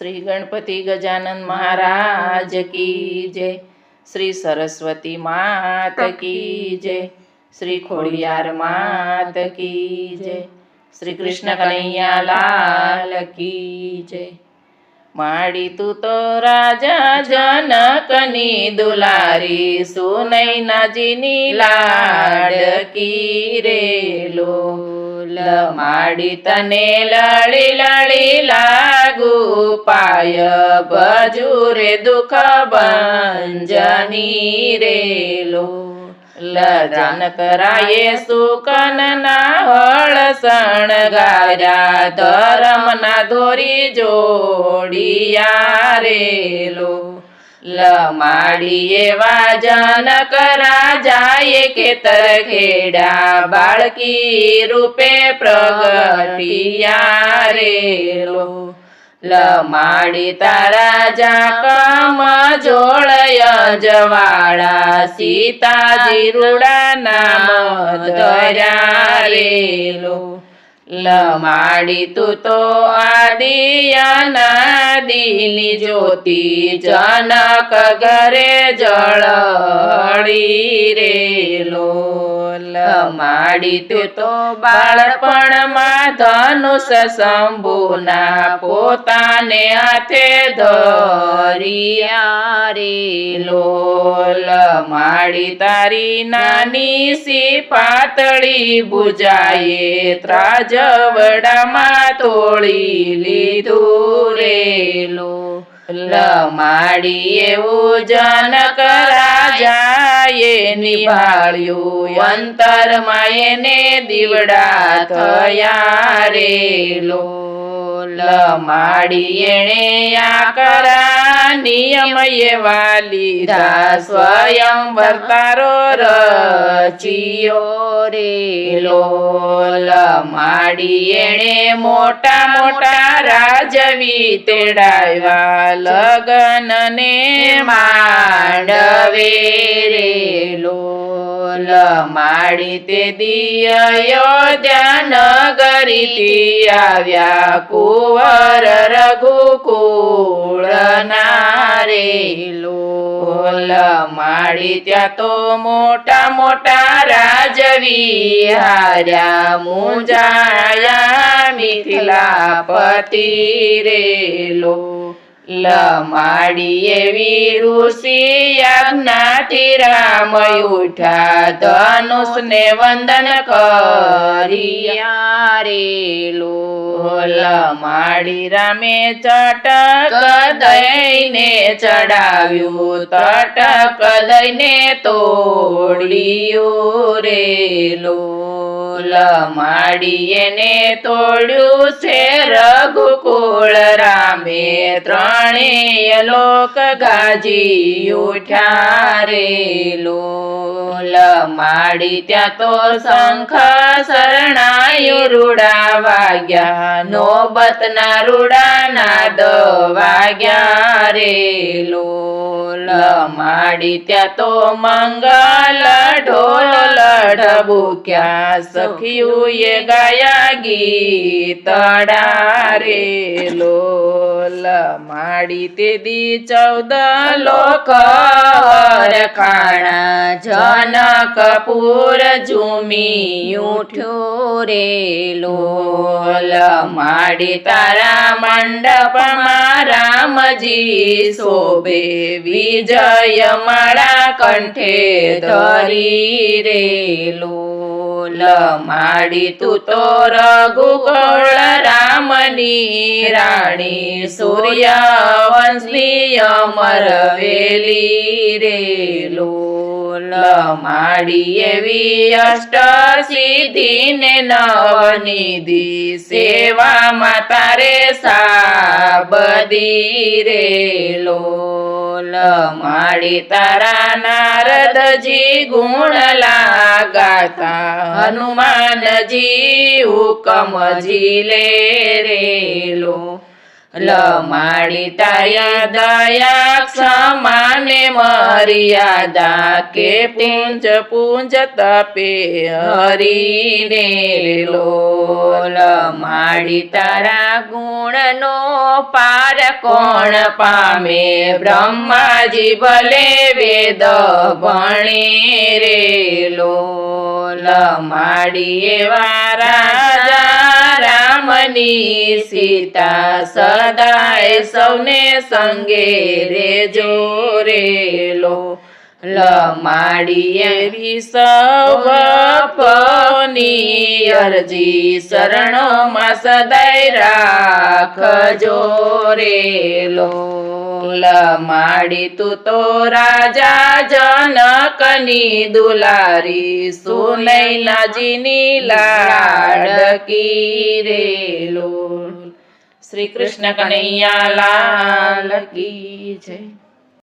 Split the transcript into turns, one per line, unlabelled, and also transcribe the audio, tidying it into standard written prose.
श्री गणपति गजानन महाराज की जय। श्री सरस्वती मात की जय। श्री खोड़ियार मात की जय। श्री कृष्ण कन्हैया लाल की जय। माड़ी तू तो राजा जनकनी दुलारी, सुनैना जीनी लाडकी रे लोल। माड़ी तने लड़ी लड़ी लागू पाय, बजूरे दुख भंजनी रे लोल। जनकराये सुकनना हळ शणगार्या, धर्मना धोरी जोडिया रे लोल। माडी एवा जनक राजाए केतर खेड्या, बाळकी रूपे प्रगटिया रे लोल। माडी तारा जाकम जोळय जवाळा, सीताजी रूडा नाम धर्या रे लोल। माडी तू तो आदि अनादिनी ज्योती, जनक घरे जळहळी रे लोल। माडी तू तो बाळपणમાં ધનુષ શંભુના પોતાને હાથે ધર્યા રે લોલ। માડી તારી નાની સી પાતળી ભુજાએ, ત્રાજવડામાં તોળી લીધું રે લોલ। માડી એવું જનક રાજાએ નિભાળ્યું, અંતરમાં એને દીવડા થયા રે લોલ। માડી એણે આકરા નિયમ એવા લીધા, સ્વયં વર્તારો રચિયો રે લોલ। માડી એણે મોટા મોટા રાજવી તેડાવ્યા, લગન ને માંડવે રે લોલ। માડી તે દી અયોધ્યા નગરીથી આવ્યા, કુંવર રઘુકુળ ના રે લોલ। માડી ત્યાં તો મોટા મોટા રાજવી હાર્યા, મુંજાયા મિથિલાપતિ રે લોલ। માડી એવી ઋષિ આજ્ઞાથી રામ ઉઠ્યા, ધનુષ ને વંદન કર્યા રે લોલ। માડી રામે ચટક દઈને ચડાવ્યું, તટક દઈને તોડ્યું રે લોલ। માડી એને તોડ્યું છે રઘુકુળ રામે, ત્રણેય લોક ગાજી ઉઠ્યા રે લોલ। માડી ત્યાં તો શંખ શરણાયું રૂડા વાગ્યા, નોબતના રૂડા નાદ વાગ્યા રે લોલ। માડી ત્યાં તો મંગલ ઢોલ ઢબુક્યા, સખીઓએ ગાયા ગીતડા રે લોલ। માડી તે દી 14 લોક રખાણા, જનકપુર ઝૂમી ઉઠ્યો રે લોલ। માડી તારા મંડપમાં રામજી શોભે, વિજય માળા કંઠે ધરી રે લોલ। માડી તું તો રઘુકુળ રામની રાણી, સૂર્યવંશની અમર વેલી રે લોલ। માડી એવી અષ્ટ સિદ્ધિ ને નવનિધિ, સેવામાં તારે સાબદી રે લોલ। માડી તારા નારદજી ગુણ લાગાતા, હનુમાનજી હુકમ ઝીલે રે લોલ। લમાડી તારી દયા ક્ષમાને મર્યાદા કે પૂંજ પૂંજ તપે હરીને લોલ
લમાડી તારા ગુણનો પાર કોણ
પામે બ્રહ્માજી ભલે વેદ ભણે રે લોલ માડી એવા રાજા રામની સીતા સદાય સૌને સંગે રેજો રે લો લમાડી એવી સૌની અરજી શરણમાં સદાય રાખજો રે લો લમાડી તું તો રાજા જનકની દુલારી સુનૈનાજીની લાડકી રે લો. શ્રી કૃષ્ણ કનૈયા લાલ કી જય.